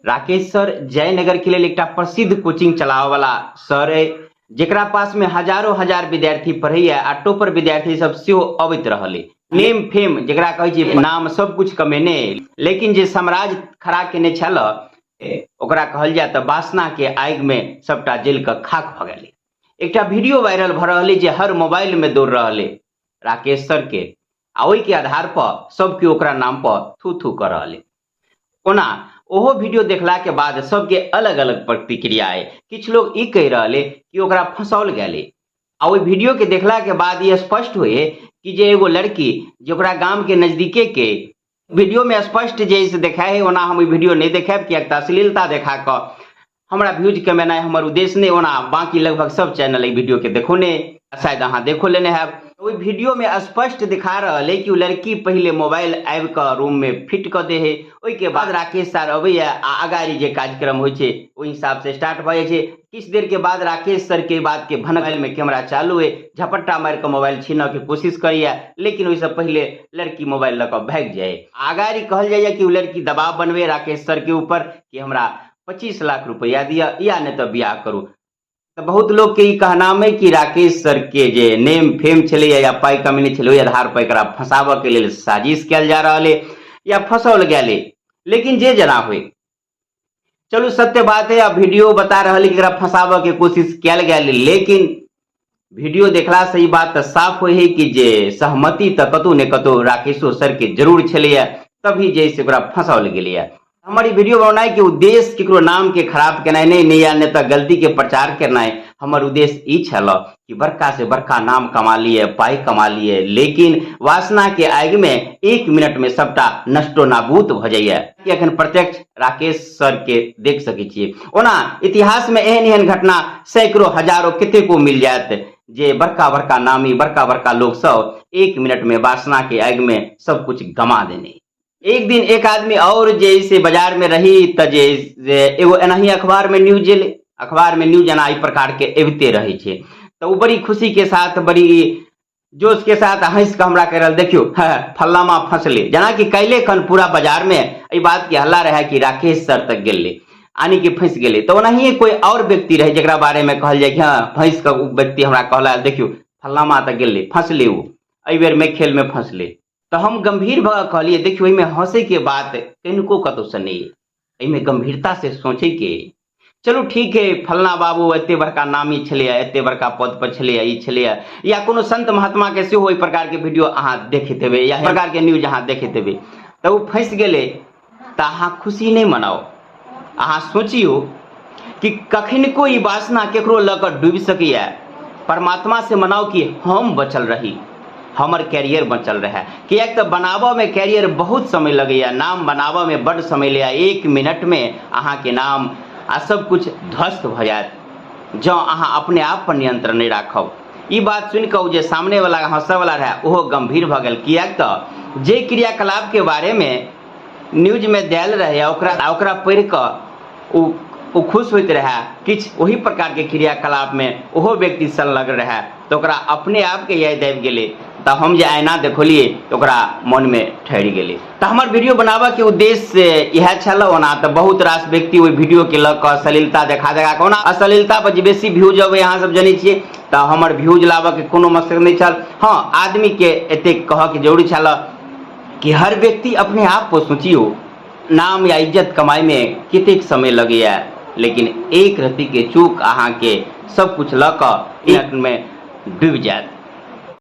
Rakesh sir Jaynagar के लिए एक प्रसिद्ध कोचिंग चलावे वाला सर है, जेकरा पास में हजारों हजार विद्यार्थी पढ़े आ टॉपर विद्यार्थी सब सेहो अबैत रहले। नेम फेम जेकरा कहै छै नाम सब कुछ कमेने, लेकिन जे साम्राज्य खड़ा केने छल ओकरा कहल जाय त वासना के आगि में सबटा जल के खाक भ गेलै। एकटा वीडियो वायरल भ रहलै जे हर मोबाइल में दौड़ रहलै राकेश सर के, आ ओहि के आधार पर सबके ओकरा नाम पर थू थू कर रहलै। ओना ओहो वीडियो देखला के बाद सबके अलग अलग प्रतिक्रिया है। किछ लोग ई कह रहे कि ओकरा फंसाओल गेले, आ ओहि वीडियो के देखला के बाद ये स्पष्ट हुए कि जे एगो लड़की जो गांव के नजदीके के वीडियो में स्पष्ट जैसे देखा है, ओना हम वीडियो नहीं देखेब कि अश्लीलता देखा कर हमरा व्यूज कमेनाइ हमर उद्देश्य नहीं। ओना बाकी लगभग सब चैनल वीडियो के देखो ने, शायद अहाँ देखो लेने है। ओहि वीडियो में स्पष्ट दिखा रहा कि वो लड़की पहले मोबाइल आबि कर रूम में फिट कर दे है, ओहि के बाद राकेश सर अबैया आ अगाड़ी जे कार्यक्रम होइ छै ओहि हिसाब से स्टार्ट भ जाइ छै। किछ देर के बाद राकेश सर के बात के भनक मोबाइल में कैमरा चालू है, झपट्टा मार के मोबाइल छीनऽ के कोशिश करिए, लेकिन ओहि से पहले लड़की मोबाइल लऽ कऽ भाग जाए। अगाड़ी कहल जाइए कि वो लड़की दबाव बनवे राकेश सर के ऊपर कि हमरा 25 लाख रुपया दिया या नहीं तो ब्याह करू। तो बहुत लोग के ई कहना है कि राकेश सर के जे नेम फेम चले या पाई कमेने चले, आधार पर एकरा फंसाबऽ के लिए साजिश कैल जा रहा है या फंसाओल गेले। लेकिन जे जना हुए, चलू सत्य बात है, अब वीडियो बता रहा है कि एकरा फंसाबऽ के कोशिश कैल गेले, लेकिन वीडियो देखला से ई बात साफ हो है कि जे सहमति तो कतौ ने कतौ राकेशो सर के जरूर छले, तभी जैसे ओकरा फंसाओल गेले। हमारी वीडियो बनाए के उद्देश्य केकरो नाम के खराब केनाइ नहीं या नहीं तो गलती के प्रचार करनाइ। हमर उद्देश्य ई छल कि बड़का से बड़का नाम कमा लिए, पाई कमा लिए, लेकिन वासना के आगि में 1 मिनट में सबटा नष्टो नाबूद भ जाइए। अखन प्रत्यक्ष राकेश सर के देख सकै छियै। ओना इतिहास में एहन एहन घटना सैकड़ों हजारों कतेको मिल जायत जे बड़का बड़का नामी बड़का बड़का लोग सब 1 मिनट में वासना के आगि में सब कुछ गमा देने। एक दिन एक आदमी और जैसे बाजार में रही त एगो एनाही अखबार में न्यूज एले, अखबार में न्यूज एना ई प्रकार के अबिते रहे छे, तो वो बड़ी खुशी के साथ बड़ी जोश के साथ हंस के हमरा कह रहल, देखियो फल्लामा फंसले। जना कि कैले खन पूरा बाजार में ई बात के हल्ला रहे कि राकेश सर तक गेले, आनी के फंस गेले। तो ओनाही कोई और व्यक्ति रहे जेकरा बारे में कहल जाए कि हाँ फंस के व्यक्ति हमरा कहला, देखियो फल्लामा तक गेले, फंसले, वो एहि बेर में खेल में फंसले। तो हम गंभीर भ कहलिए, देखियो इमे हंसे के बात कनिको कतौ से नहीं, इमे गंभीरता से सोचे के। चलो ठीक है, फलना बाबू एते बड़का नामी छले, एते बड़का पद पर छले, ई छले, या कोनो संत महात्मा के सेहो ओहि प्रकार के वीडियो अहाँ देखैत हेबै या प्रकार के न्यूज अहाँ देखैत हेबै, तो वो फंस गेले तो अहाँ खुशी नहीं मनाओ। अहाँ सोचियो कि कखनिको ई वासना केकरो लऽ कऽ डूबि सकैया, परमात्मा से मनाओ कि हम बचल रही, हमर कैरियर बचल रहे। कि एक तो बनाबऽ में कैरियर बहुत समय लगेया, नाम बनाबऽ में बड़ समय लिया। 1 मिनट में अहाँ के नाम आ सब कुछ ध्वस्त भ जायत जँ अहाँ अपने आप पर नियंत्रण नहीं राखब। ई बात सुन के जे सामने वाला हंसऽ वाला रहे ओहो गंभीर भ गेल, किएक तो जे क्रियाकलाप के बारे में न्यूज में देल रहे ओकरा पढ़ि कऽ वो खुश होते रहे। किछ वही प्रकार के क्रियाकलाप में ओहो व्यक्ति संलग्न रहे, तो ओकरा अपने आप के याद आबि गेले। तो हम जे आईना देखलिए तो ओकरा मन में ठहर गेले। तो हमार वीडियो बनाबऽ के उद्देश्य यह छल। ओना तो बहुत रास व्यक्ति ओहि वीडियो के लऽ कऽ अश्लीलता देखा के, ओना अश्लीलता पर बेसी व्यूज अबै अहाँ सब जानै छियै, तो हमर व्यूज लाबऽ के कोनो मकसद नहीं छल। हाँ, आदमी के एते कहऽ के जरूरी छल कि हर व्यक्ति अपने आप पर सोचियो, नाम या इज्जत कमाई में कतेक समय लगैया, लेकिन एक रत्ती के चूक अहाँ के सब कुछ लऽ कऽ एक में डूबि जायत।